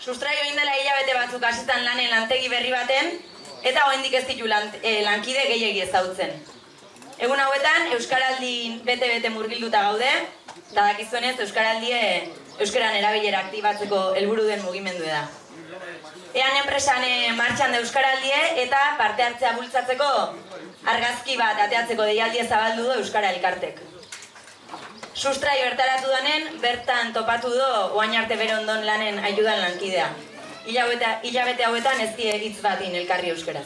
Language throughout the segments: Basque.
Sustrai oin dela hilabete batzuk hasitan lanen lantegi berri baten, eta oraindik ez ditu lankide gehiegi ezagutzen. Egun hauetan, Euskaraldin bete-bete murgilduta gaude, eta dakizuenez Euskaran erabilera aktibatzeko helburu den mugimendu da. Ean enpresan martxan da Euskaraldie eta parte hartzea bultzatzeko argazki bat ateatzeko deialdia zabaldu du Euskara Elkartek. Sustrai bertaratu danen, bertan topatu du oain arte bere ondon lanen ayudan lankidea. Hilabete hauetan ez die hitz batin elkarri euskaraz.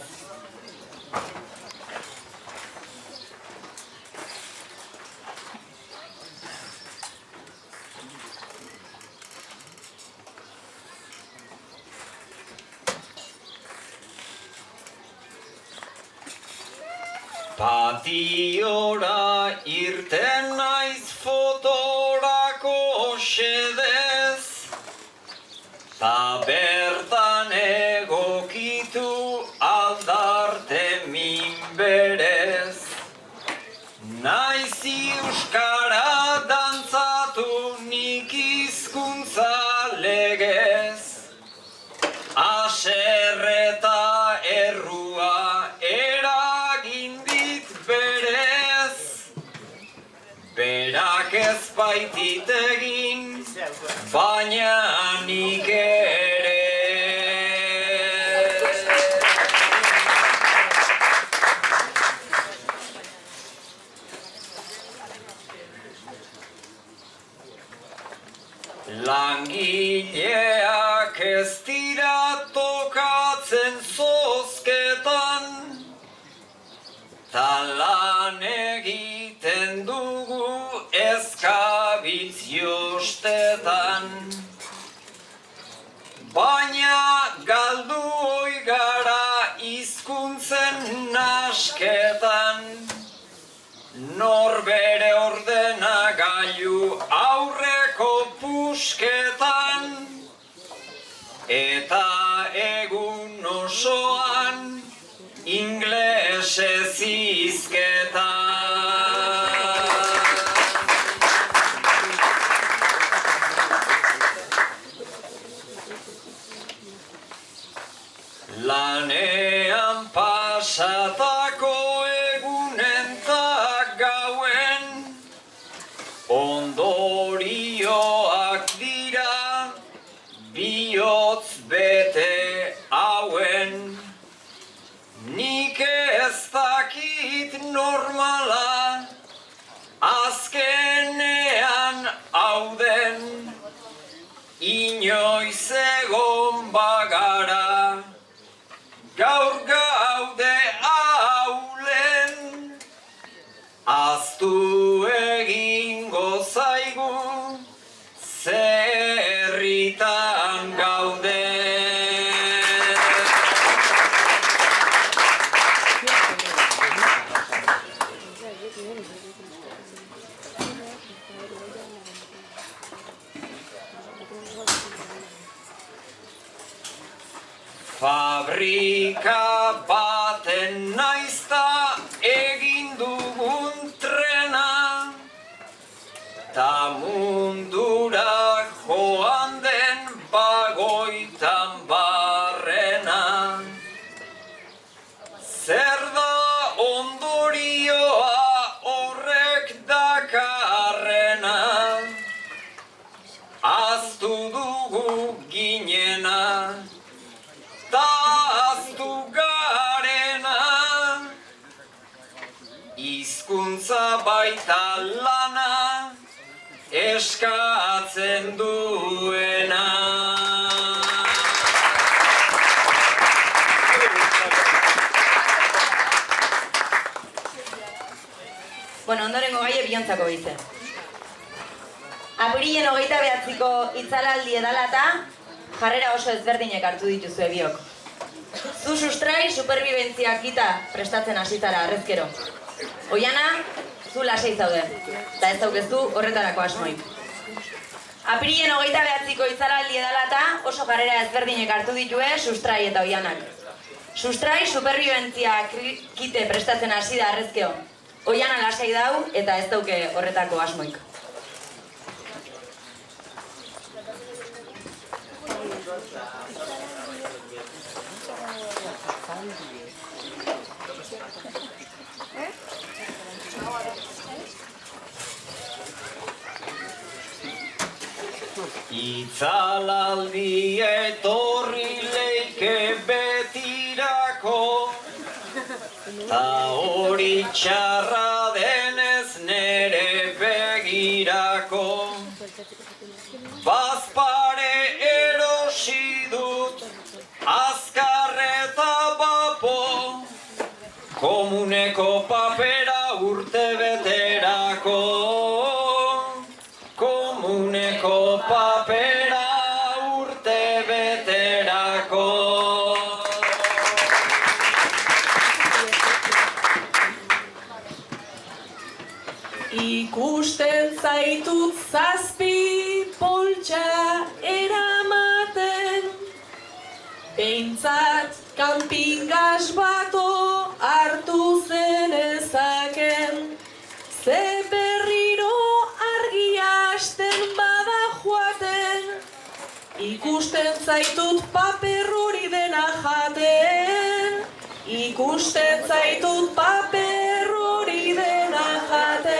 Patiora irten naiz fotorako xedez, ta bertan egokitu aldarte minberez. Naiz euskara dantzatu nik hizkuntza legez, aserreta errua berak ez baitit egin, baina nik ere. Langileak ez dira tokatzen zozketan, ta lan egiten dugu ezkabitz jostetan. Baina galdu oi gara hizkuntzen nasketan, norbere ordenagailu aurreko pusketan, eta egun osoan inglesez hizketan. Lanean pasatako egunen ta gauen, ondorioak dira bihotz bete hauen. Nik ez dakit normala, azkenean hauden, inoiz egon bagara, gaur gaude haulen, aztu egingo zaigu, zerritan gaude. Fabrika baten naizta egin dugun trena, ta mundura joan den bagoitan barrena. Zer da ondorioa horrek dakarrena, ahaztu dugu ginena, ta ahaztu garena, hizkuntza baita lana eskatzen duena. Bueno, ondorengo gaie Biontzako bize. Apirilen 29ko itzalaldi edalata, jarrera oso ezberdinek hartu dituzue biok. Zu Sustrai superbibentzia kita prestatzen hasitara arrezkero. Oiana, zu lasai zaude, eta ez daukezu horretarako asmoik. Apirilen 29ko itzalaldi edalata oso jarrera ezberdinek hartu ditue Sustrai eta Oianak. Sustrai superbibentzia kite prestatzen hasi da arrezkero. Oiana lasai dau eta ez dauke horretako asmoik. Itzalaldi etorri leike betirako, ta hori txarra denez nere begirako. Bazpare erosi dut, azkarreta bapo, komuneko papera urte beterako. Komuneko papera urte beterako. Ikusten zaitut zazpi poltsa eramaten, behintzat kanpingas bato hartu zenezaken, ze berriro argia hasten bada joaten, ikusten zaitut paper hori dena jaten, ikusten zaitut paper hori dena jaten.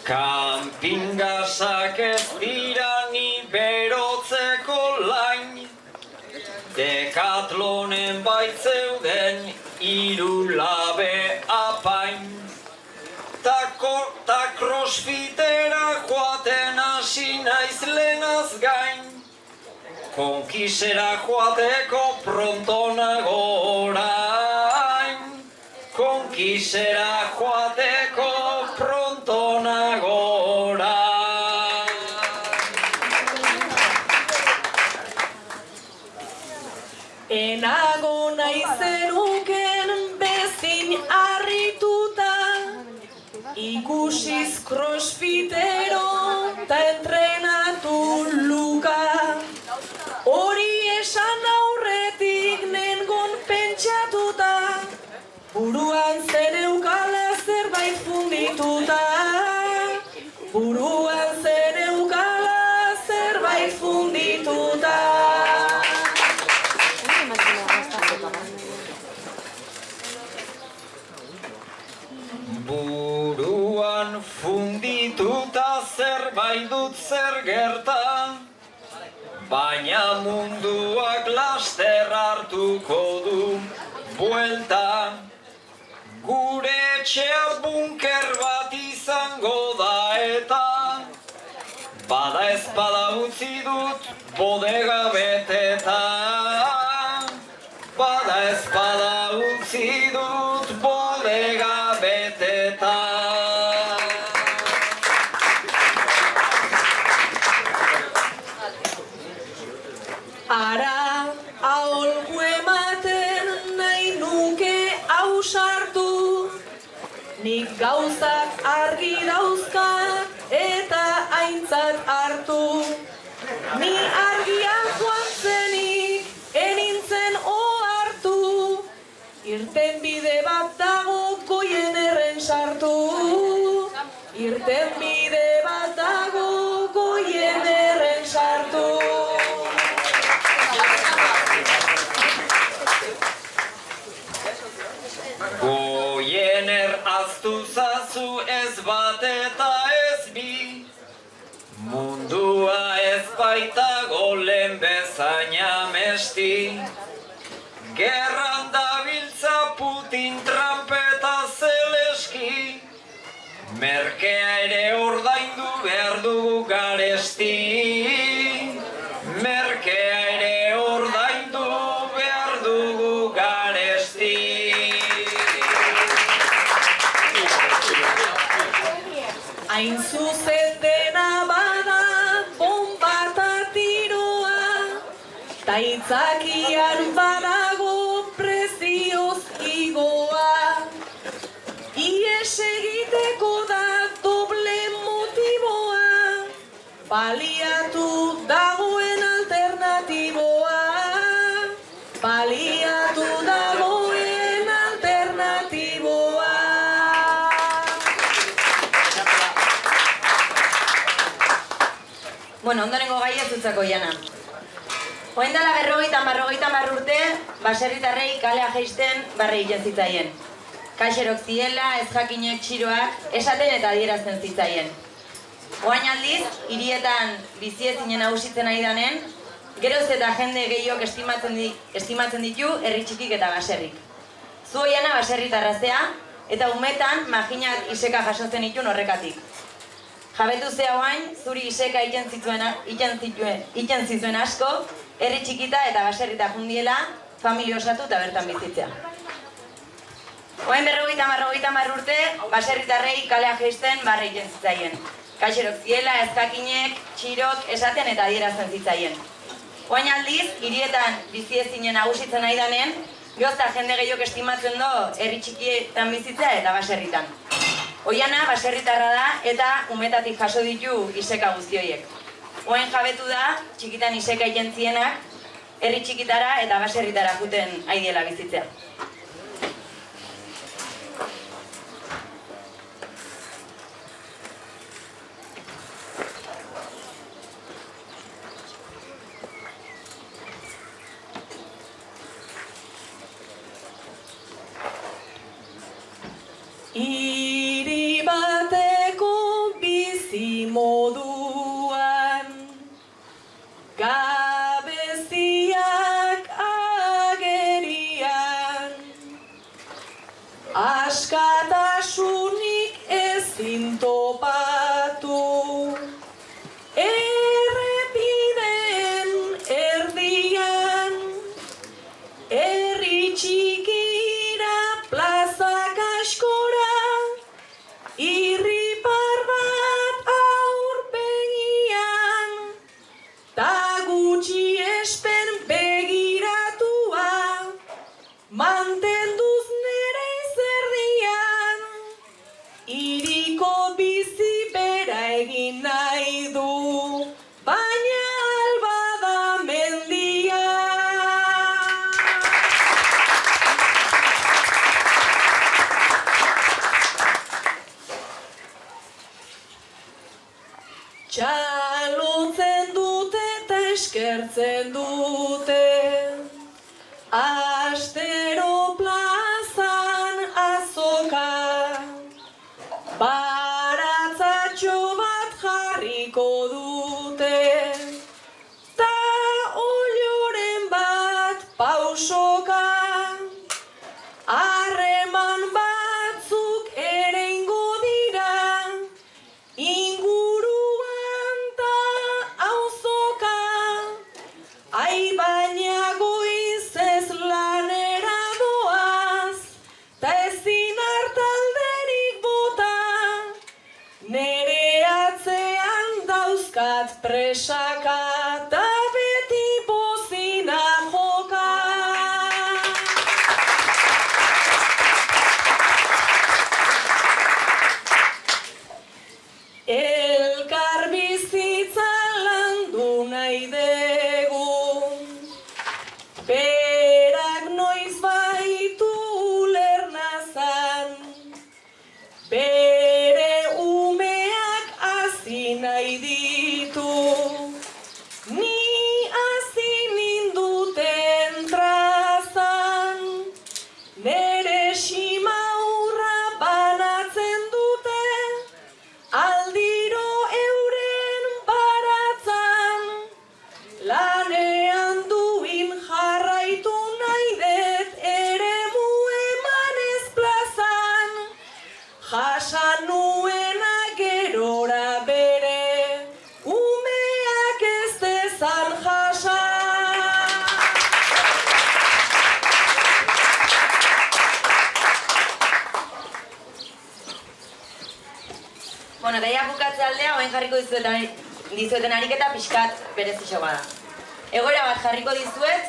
Kanpingasak ez dira ni berotzeko lain, Dekatlonen baitzeuden hiru labe apain. Ta crossfitera joaten hasi naiz lehenaz gain, konkisera joateko pronto nago orain. Konkisera joateko pronto nago orain. Enago naizenuken bezin harrituta, ikusiz crossfitero ta entrenatu luka. Hori esan aurretik nengon pentsatuta, buruan zeneukala zerbait fundituta. Buruan zeneukala zerbait fundituta. Buruan fundituta zerbait dut zer gerta, baina munduak laster hartuko du buelta. Gure etxea bunker bat izango da eta bada ezpada utzi dut bodega beteta. Bada ezpada utzi dut bodega beteta. Ara aholku ematen nahi nuke ausartu, nik gauzak argi dauzkat eta aintzat hartu. Ni argian joan zenik, enintzen ohartu, irten bide bat dago Goienerren sartu. Irten bide bat dago Goienerren sartu. Goiener aztu zazu ez bat eta ez bi, mundua ez baitago lehen bezain amesti. Gerran dabiltza Putin trampeta zeleski, merkea ere ordaindu behar dugu garesti. Merkea ere ordaindu behar dugu garesti. Hain zuzen dena bada bomba eta tiroa, ta itzakian badago prezioz igoa. Ies egiteko da doble motiboa, baliatu dagoen alternatiboa. Baliatu dagoen alternatiboa. Bueno, ondorengo gai ez utzako Oiana. Oin dela 50 urte, baserritarrei kalea jaisten barre egiten zitzaien. Kaixerok ziela, ez jakinek txiroak, esaten eta adierazten zitzaien. Oain aldiz, hirietan biziezinen nagusitzen ari danen, geroz eta jende gehiok estimatzen ditu herri txikik eta baserrik. Zu Oiana baserritarra zea, eta umetan maginak iseka jasotzen ditun horrekatik. Jabetu zea oain, zuri iseka iten zituen asko, herri txikita eta baserrita jundiela, familia osatu eta bertan bizitzea. Oain 50 urte, baserritarrei kalea jaisten barre egiten zitzaien. Kaixerok ziela, ezkakinek, txirok, esaten eta adierazten zitzaien. Oain aldiz, hirietan biziezinen nagusitzen nahi danen, gehozta jende gehiok estimatzen do herri txikietan bizitzea eta baserritan. Oiana baserritarra da eta umetatik jaso ditu iseka guzti horiek. Oain jabetu da, txikitan iseka egiten zienak, herri txikitara eta baserritara juten aidiela bizitzea. Hiri bateko bizi moduan, gabeziak agerian, askatasunik ezin topatu, errepideen erdian, herri txikira plazak askora, irripar bat aurpegian, ta gutxi espen begiratua, mantenduz nere izerdian, hiriko bizi bera egin nahi du, baina alba da mendia. Txalotzen dute eta eskertzen dute, astero plazan azoka, baratzatxo bat jarriko dute, ta olioren bat pausoka, harreman batzuk ere ingo dira, inguruan ta auzoka, ai baina goizez lanera doaz, ta ezin hartalderik bota, nere atzean dauzkat presaka, ta beti bozina joka. Elkar bizitza landu nahi dugu, berak noiz baitu lernazan, bere umeak hasi nahi ditu, ni hasi ninduten trazan, nere simaurra banatzen dute, aldiro euren baratzan, lanean duin jarraitu nahi det eremu emanez plazan, jasan nuena gerora bere, umeak ez dezan jasan. Bueno, eta ja bukatze aldea, oain jarriko dizueten ariketa pixkat berezixo bada. Egoera bat jarriko dizuet,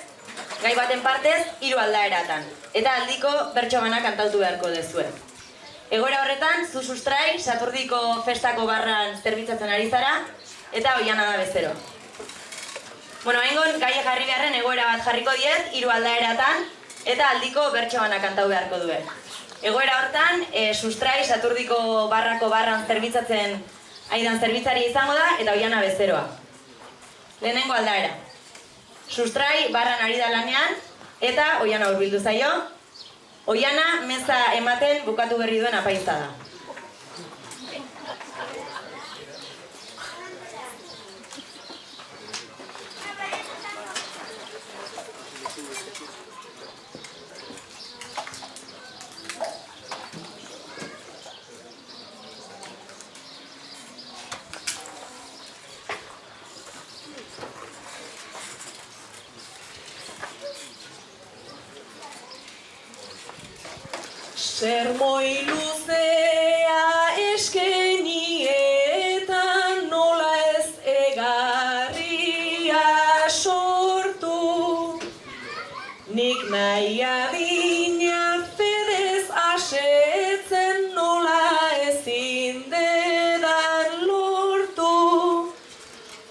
gai baten partez, 3 aldaeratan. Eta aldiko bertso bana kantautu beharko dezue. Egoera horretan, zu sustrai, Saturdiko festako barran zerbitzatzen ari zara, eta Oiana da bezero. Bueno, haingon, gai jarri beharren egoera bat jarriko diet, 3 aldaeratan, eta aldiko bertso bana kantau beharko duen. Egoera hortan, sustrai, Saturdiko barrako barran zerbitzatzen aidan zerbitzari izango da, eta Oiana bezeroa. Lehenengo aldaera. Sustrai barran ari da lanean, eta Oiana hurbildu zaio. Oiana meza ematen bukatu berri duen apaiza da. Sermoi luzea eskeni eta nola ez egarria sortu. Nik nahi adina fedez asetzen nola ezin dedan lortu.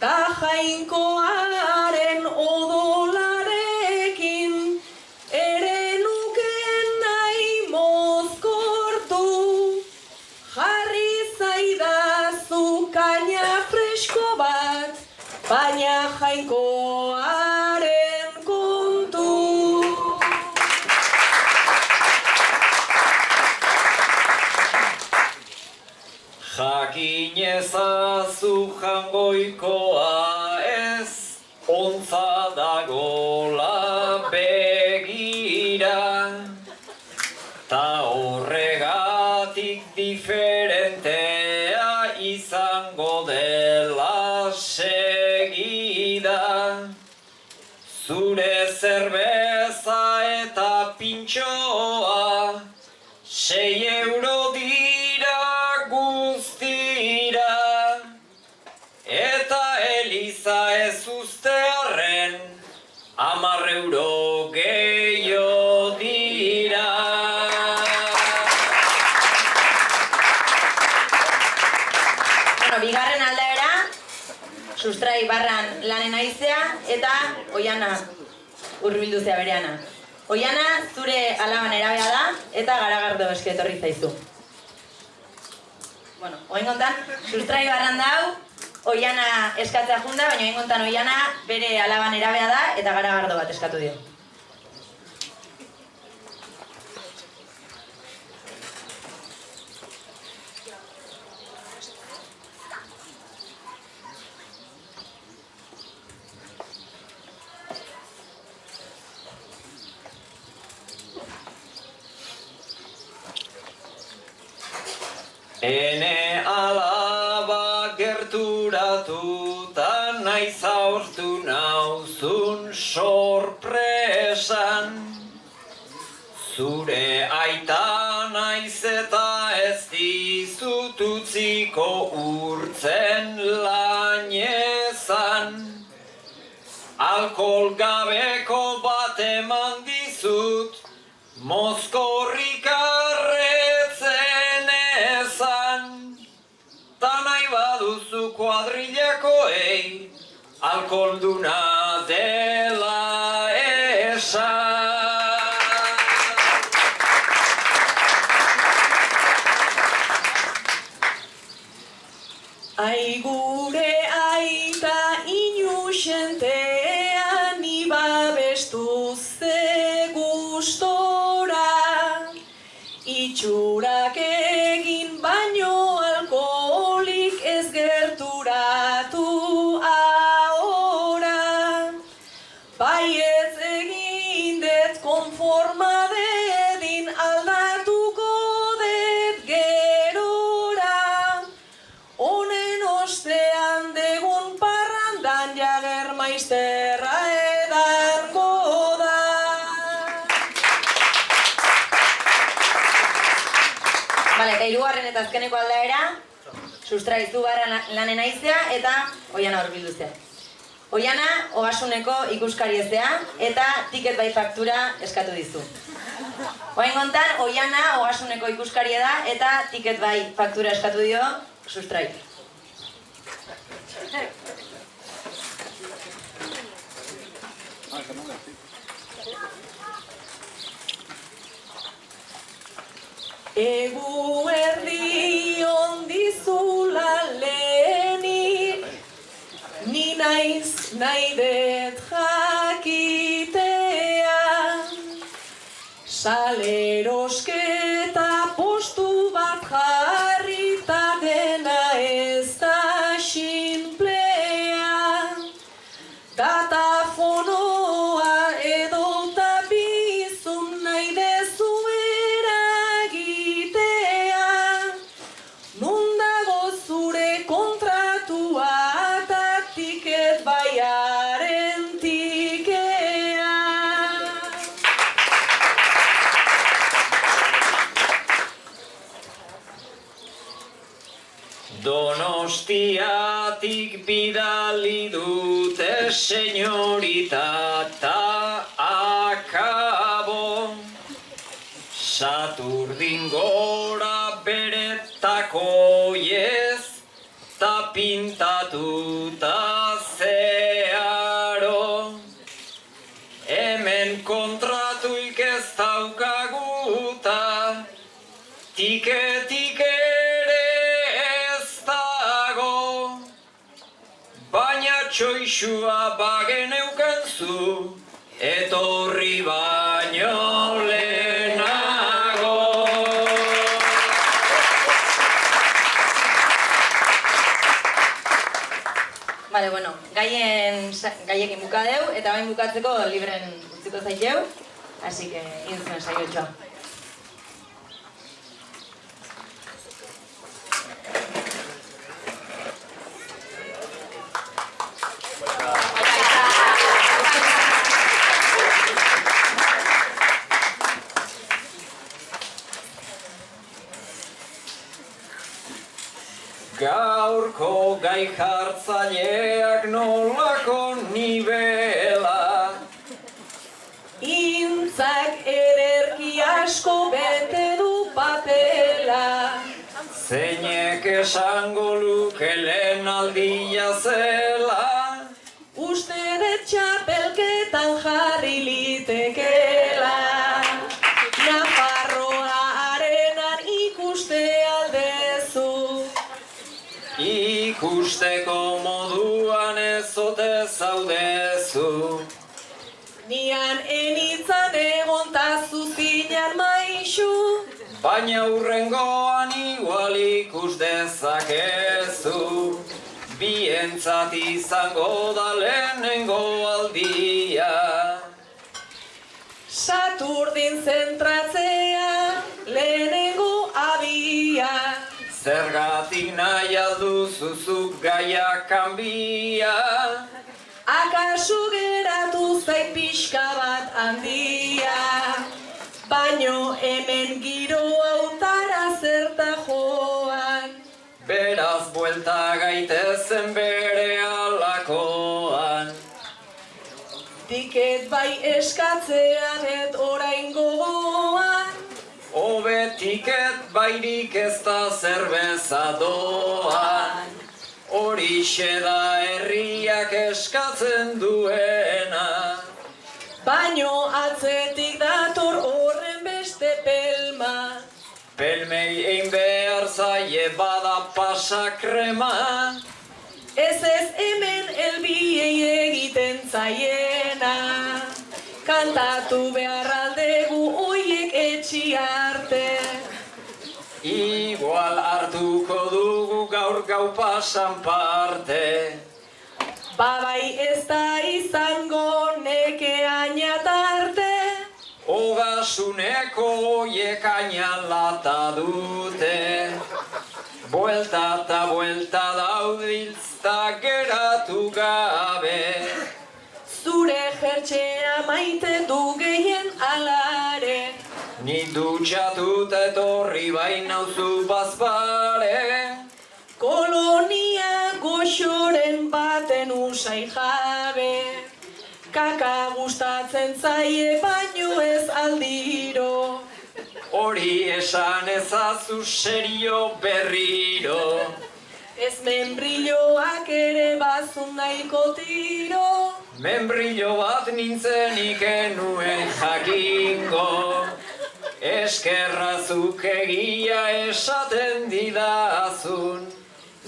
Ta jainkoaren odolarekin ere nuken nahi mozkortu. Jarri zaidazu kaina fresko bat, baina jainkoaren kontu. Jakin ezazu jangoikoa ez, ontza dagola begira, ta horregatik diferentea izango dela segida. Zure zerbeza eta pintxoa, 6 euro dira guztira, eta eliza ez ustearren 10 euro gehiago dira. Bigarren aldaera, sustrai barran lanen aizea eta Oiana hurbildu zea bereana. Oiana zure alaban erabea da eta garagardo eske etorri zaizu. Bueno, oingontan sustrai barran dau, Oiana eskatzea junda, baina oingontan Oiana bere alaban erabea da eta garagardo bat eskatu dio. Ene alaba gerturatuta naiz aurtu nauzun sorpresan. Zure aita naiz eta ez dizut utziko urtzen lainezan. Alkohol gabeko bat eman dizut, mozkorrik arretzen ezan. Ta nahi baduzu kuadrillakoei, alkoholduna dela esan. Ai gure aita inusentea ni babestu ze gustora. Itxurak egin baino alkoholik ez gerturatu ahora. Baietz egin det konforma dedin aldatuko det gerora. Honen ostean degun parrandan jager maizterra edango da. Bale, eta hirugarren eta azkeneko aldaera, sustraizu barran lanen aizea eta Oiana hurbildu zea. Oiana ogasuneko ikuskari ezea eta ticket bai faktura eskatu dizu. Oraingontan Oiana ogasuneko ikuskaria da eta ticket bai faktura eskatu dio sustrai. Eguerdi ondizula lehenik, ni nahi naiz, nahi dut jakitea. Salerosketa postu bat jarrita dena ez da sinplea. Datafonoa edota bizun nahi dezu eragitea. Nun dago zure kontratua eta tiket baiaren tikea. Donostiatik bidali dute senyorita ta akabo. Saturdin gora beretako ez, ta pintatuta zearo. Hemen kontratuik ez daukaguta, tiketik ere ez dago. Baina txoixua bageneukan zu, etorri baino lehenago. Bale, bueno, gaiekin bukadeu, eta bain bukatzeko libren utziko zaiteu, así que intzuen saiotxoa. Gaurko gai jartzaileak nolako nibela. Intzak ederki asko bete du papela. Zeinek esango luke lehen aldia zela. Uste dut txapelketan jarri litekela. Nafarroa arenan ikuste aldezu. Ikusteko moduan ez ote zaudezu. Nian enitzan egontazu zinan maixu. Baina hurrengoan igual ikus dezakezu. Bientzat izango da lehenengo aldia. Saturdin zentratzea lehenengo abia. Zergatik nahi alduzuzuk gaia kanbia. Akaso geratu zait pixka bat handia. Baino hemen giro hautara zerta joan. Beraz buelta gaitezen bere alakoan. Tiket bai eskatzean et orain gogoan. Hobe tiket bairik ez da zerbeza doan. Horixe da herriak eskatzen duena. Baino atzetik dator horren beste pelma. Pelmei egin behar zaie bada pasakrema. Ez hemen elbiei egiten zaiena. Kantatu behar aldegu oiek etxi arte. Igual hartuko dugu gaur gau pasan parte. Babai ez da izango nekeaina tarte. Ogasuneko oiek ainalata dute. Buelta eta buelta daudiltzta geratu gabe. Zure jertxea maite du gehien alare. Ni dutxatut etorri bainauzu bazpare. Kolonia goxoren baten usai jabe. Kaka gustatzen zaie baino ez aldiro. Hori esan ezazu serio berriro. Ez membrilloak ere bazun nahiko tiro. Membrillo bat nintzenik enuen jakingo. Eskerrazuk egia esaten didazun.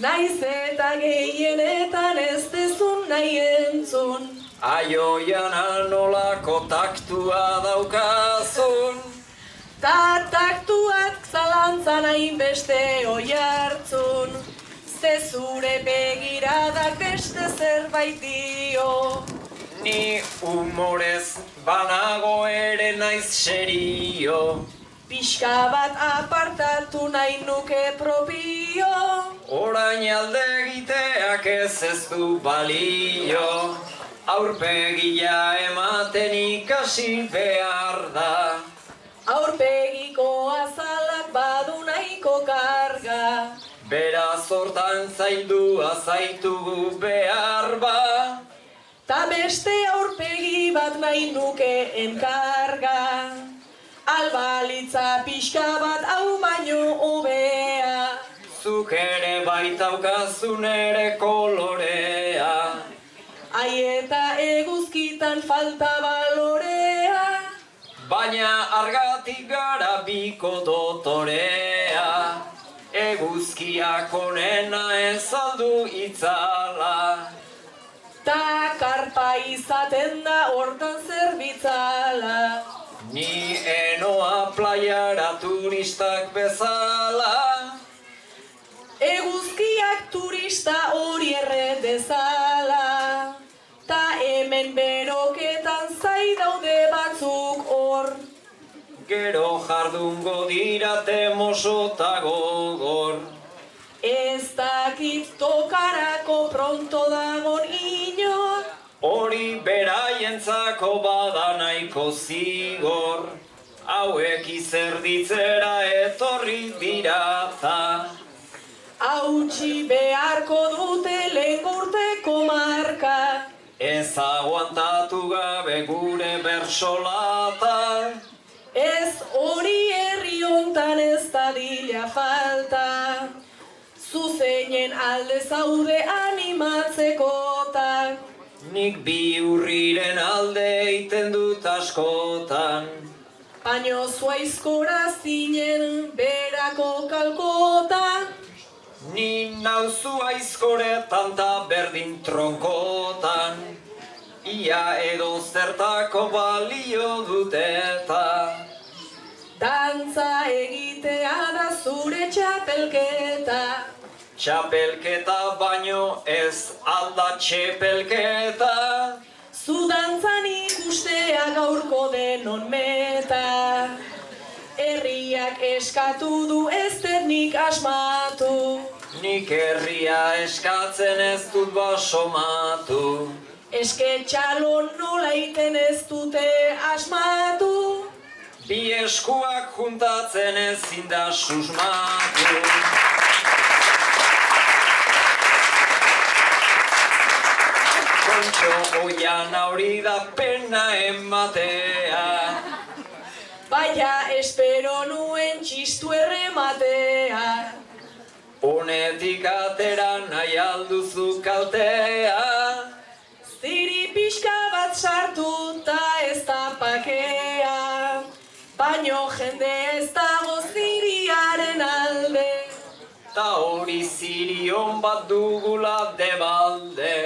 Naiz eta gehienetan ez dezun nahi nahi entzun. Aioian nolako taktua daukazun. Ta taktuak zalantzan hainbeste oi hartzun. Ze zure begiradak beste zerbait dio. Ni humorez banago ere naiz serio. Pixka bat apartatu nahi nuke propio. Orain alde egiteak ez du balio. Aurpegia ematen ikasi behar da. Aurpegiko azalak badu nahiko karga. Beraz hortan zaildua zaitugu behar ba. Ta beste aurpegi bat nahi nuke enkarga. Albalitza pixka bat hau baino hobea. Zuk ere baitaukazun ere kolorea. Ai eta eguzkitan falta balorea. Baina argatik gara biko dotorea. Eguzkiak onena ez aldu itzala. Ta karpa izaten da hortan zerbitzala. Ni enoa playara turistak bezala. Eguzkiak turista hori erre dezala. Ta hemen beroketan zai daude batzuk hor. Gero jardungo dirate moso ta gogor. Ez dakit tokarako pronto dagon inor. Hori beraientzako bada nahiko zigor. Hauek izerditzera etorri dirata. Hautsi beharko dute lehen urteko marka. Ez aguantatu gabe gure bersolata. Ez hori herri hontan ez dadila falta. Zuzeinen alde zaude animatzekotan. Nik bi urriren alde eiten dut askotan. Baino zuaizkora zinen berako kalkotan. Ni nauzu aizkoretan ta berdin tronkotan. Ia edo zertako balio duteta. Dantza egitea da zure txapelketa. Txapelketa baino ez alda txepelketa. Zu dantzan ikustea gaurko denon meta. Herriak eskatu du ez dut nik asmatu. Nik herria eskatzen ez dut basomatu. Esketxalon nola iten ez dute asmatu. Bi eskuak juntatzen ezin da susmatu. Kontxo oian hori da pena ematea. Baina espero nuen txistu errematea. Honetik atera nahi alduzu kaltea. Ziri pixka bat sartu ta ez da pakea. Baino jende ez dago ziriaren alde. Ta hori zirion bat dugula debalde.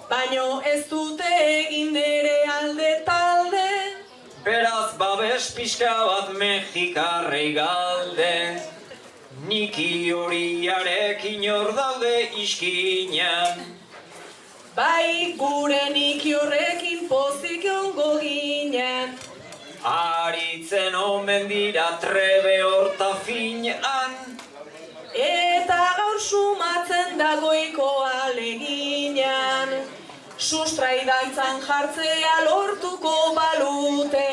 Baino ez dute egin ere alde talde. Beraz babes pixka bat mexikarrei galde. Niki horiarekin hor daude iskinan. Bai gure niki horrekin pozik ongo ginen. Aritzen omen dira trebe horta finan. Eta gaur sumatzen dagoiko aleginan. Sustrai dantzan jartzea lortuko balute.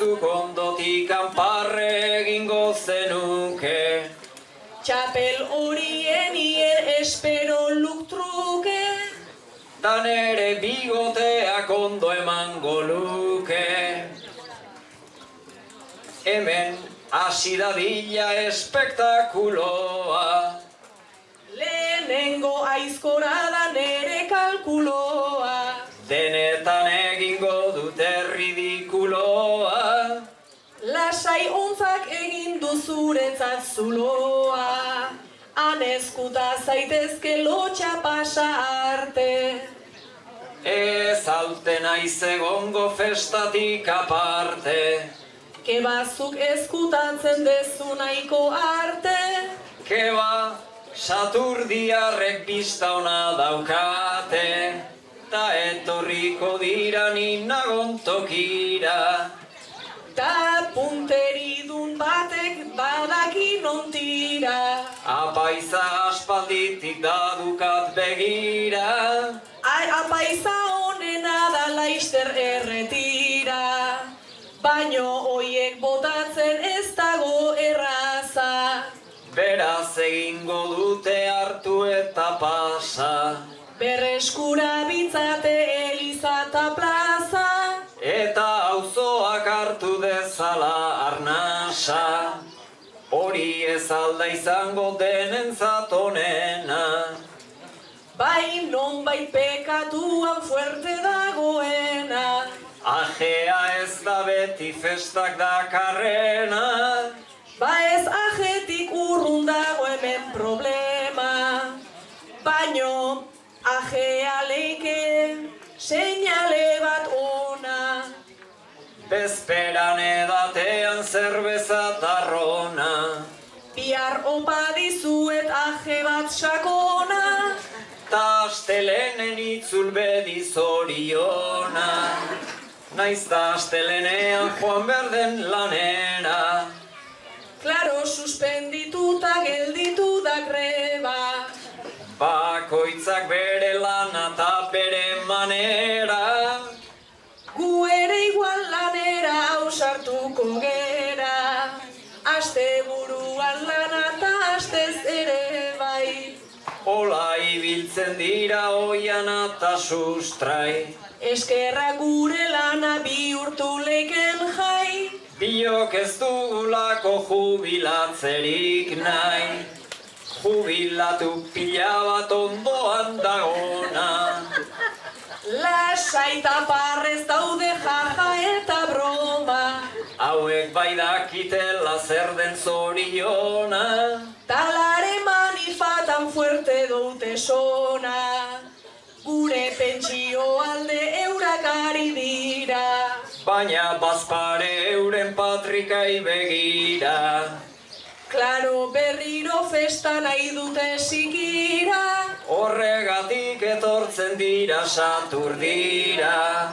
Zuk ondotik anparre egingo zenuke. Txapel horien espero luk truke. Dan ere bigoteak ondo emango luke. Hemen hasi dadila espektakuloa. Lehenengo aizkora da nere kalkuloa. Denetan egingo dute ridikuloa. Lasai ontzak egin du zuretzat zuloa. Han eskuta zaitezke lotxa pasa arte. Ez alte naiz egongo festatik aparte. Kebazuk eskutatzen dezu nahiko arte. Keba, Saturdiarrek bista ona daukate, ta etorriko dira ninagon tokira. Ta punteridun batek badaki non tira. Apaiza aspalditik dadukat begira. Ai, apaiza honena da laister erretira. Baino hoiek botatzen ez dago erraza. Beraz egingo dute hartu eta pasa. Berreskura bitzate eliza eta plaza. Eta auzoak hartu dezala arnasa. Hori ez alda izango denentzat onena. Bai nonbait pekatuan fuerte dagoena. Ajea ez da beti festak dakarrena. Ba ez ajetik urrun dago hemen problema. Baino ajea leike seinale bat ona. Bezperan edatean zerbeza tarrona. Bihar opa dizuet aje bat sakona. Ta astelenen itzul bedi zoriona. Naiz da astelenean joan berden lanera. Klaro suspendituta gelditu da greba. Bakoitzak bere lana ta bere manera. Gu ere igual lanera ausartuko gera. Asteburuan lana ta astez ere bai. Ola ibiltzen dira oiana ta sustrai. Eskerra gure lana bihurtu leiken jai. Biok ez dugulako jubilatzerik nahi. Jubilatu pila bat ondoan dagona. Lasai eta parrez daude jaja eta broma. Hauek bai dakitela zer den zoriona. Talare manifatan fuerte doute sona. Gure pentsio alde eurak ari dira. Baina bazpare euren patrikai begira. Klaro berriro festa nahi dute sikira. Horregatik etortzen dira Saturdira.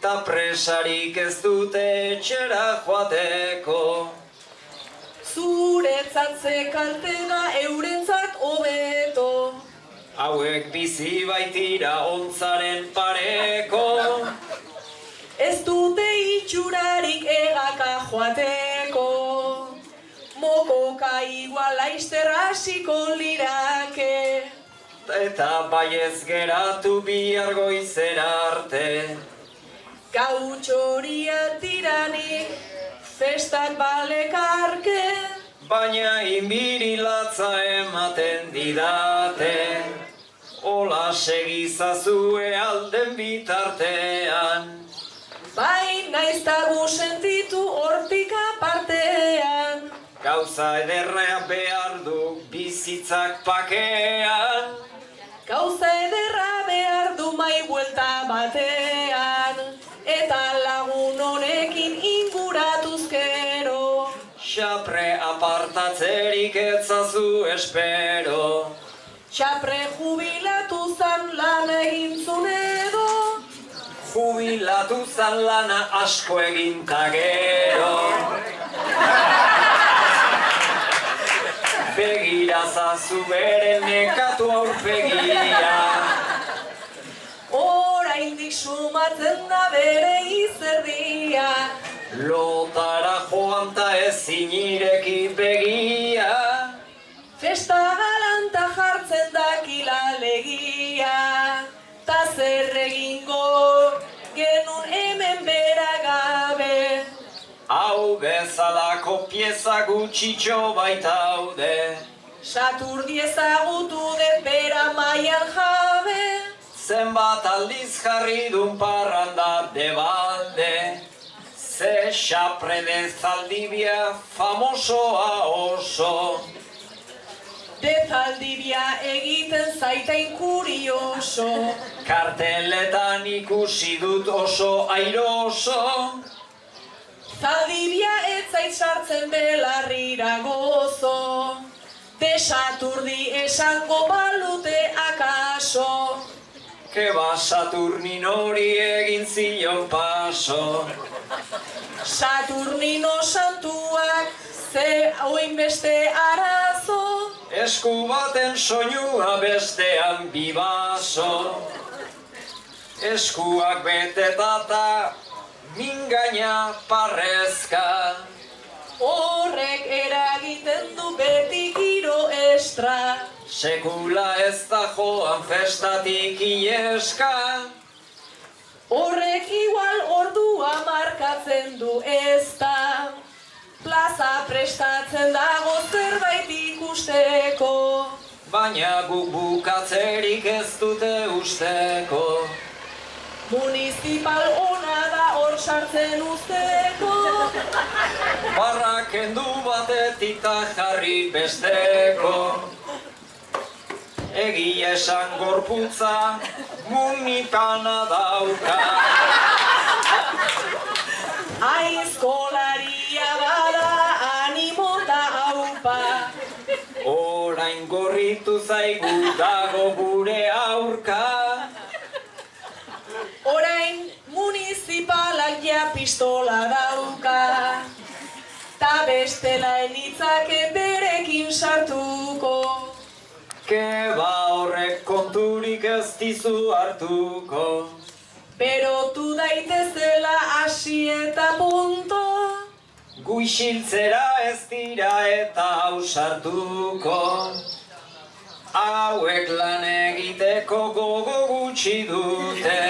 Ta presarik ez dute etxera joateko. Zuretzat ze kalte da eurentzat hobeto. Hauek bizi baitira ontzaren pareko. Ez dute itxurarik egaka joateko. Mokoka igual laizter hasiko lirake. Eta baiez geratu bihar goizera arte. Gautxoria tiranik, festak balekarke. Baina inbirilatza ematen didate. Ola segizazue alden bitartean. Bai naiztagu sentitu hortik apartean. Gauza ederra behar du bizitzak pakean. Gauza ederra behar du mai buelta batean. Eta lagun honekin inguratuzkero. Xapre apartatzerik etzazu espero. Xapre jubilatu zan lan egintzun edo. Jubilatu zan lana asko egin ta gero. Begira zazu bere nekatu aurpegia. Oraindik sumatzen da bere izerdia. Lotara joan ta ezin ireki begia. Festa galanta jartzen dakila legia. Ta zer egingo genun hemen bera gabe. Hau bezalako pieza gutxitxo baitaude. Saturdi ezagutu dut bera maian jabe. Zenbat aldiz jarri dun parranda debalde. Ze xapre de Zaldibia famosoa oso. Dezaldibia egiten zaitaik kurioso. Karteletan ikusi dut oso airoso. Zaldibia ez zait sartzen belarrira gozo. Desaturdi esango balute akaso. Keba Saturnin hori egin zion paso. Saturnino santuak ze oin beste arazo. Esku baten soinua bestean bibaso. Eskuak betetata mingaina parrezka. Horrek eragiten du beti giro estra. Sekula ez da joan festatik ieska. Horrek igual ordua markatzen du ezta. Plaza prestatzen dago zerbait ikusteko. Baina guk bukatzerik ez dute usteko. Municipal ona da hor sartzen usteko. Barra kendu batetik ta jarri besteko. Egia esan gorputza munipana dauka. Aizkolaria bada animo da haupa. Orain gorritu zaigu dago gure aurka. Orain municipalak ja pistola dauka. Ta bestela enitzake berekin sartuko. Keba horrek konturik ez dizu hartuko. Berotu daitezela hasi eta punto. Gu isiltzera ez dira eta ausartuko. Hauek lan egiteko gogo gutxi dute.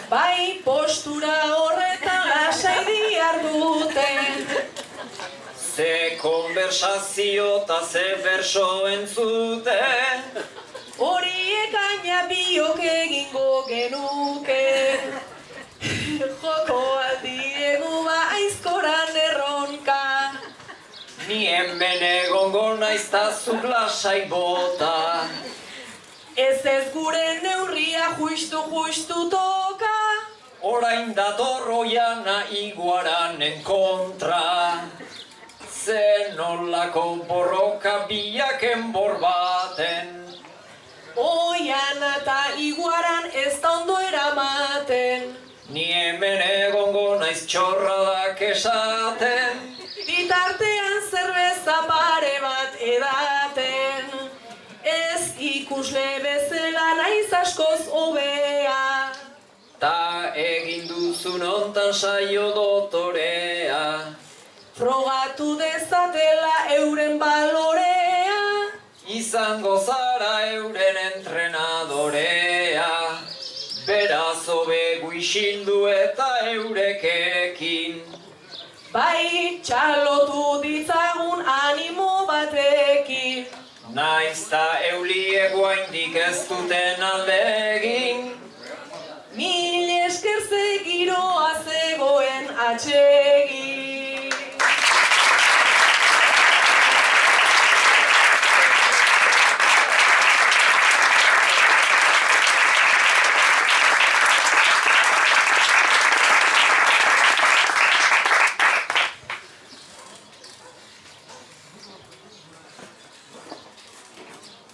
Bai postura horretan lasai dihardute. Ze konversazio eta ze berso entzute. Horiek aina biok egingo genuke. Joko aldiegu ba aizkoran erronka. Ni hemen egongo naiz ta zuk lasai bota. Ez gure neurria justu toka. Orain dator oiana iguaranen kontra. Ze nolako borroka biak enbor baten. Oiana eta iguaran ez da ondo eramaten. Ni hemen egongo naiz txorradak esaten. Bitartean zerbeza pare bat edaten. Ez ikusle bezala naiz askoz hobea. Ta egin duzun hontan saio dotorea. Frogatu dezatela euren balorea. Izango zara euren entrenadorea. Beraz hobegu isildu eta eurekekin. Bai txalotu ditzagun animo batekin. Naiz ta euliek guaindik ez duten alde egin. Mil esker ze giroa zegoen atsegin.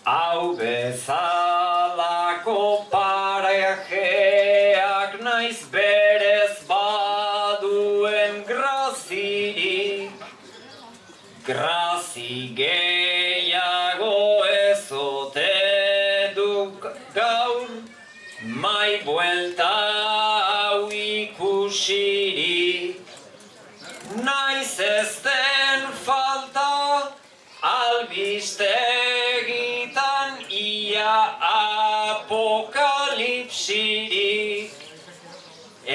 Hau bezalako parajeak naiz berez baduen grazirik. Grazi gehiago ez ote duk gaur, mai buelta hau ikusirik. Naiz ez den falta albistegitan ia apokalipsirik.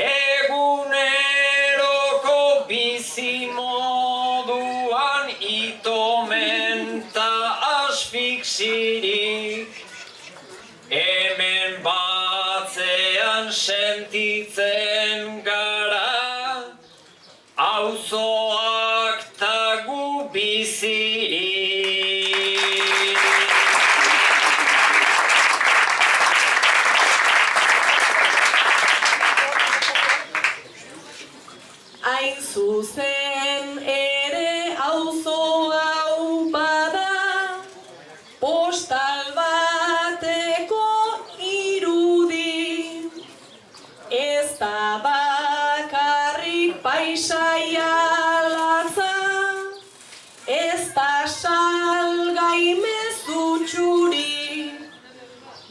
Eguneroko bizimoduan itomen ta asfixirik. Hemen batzean sentitzen gara, auzoak ta gu bizirik.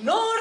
Nor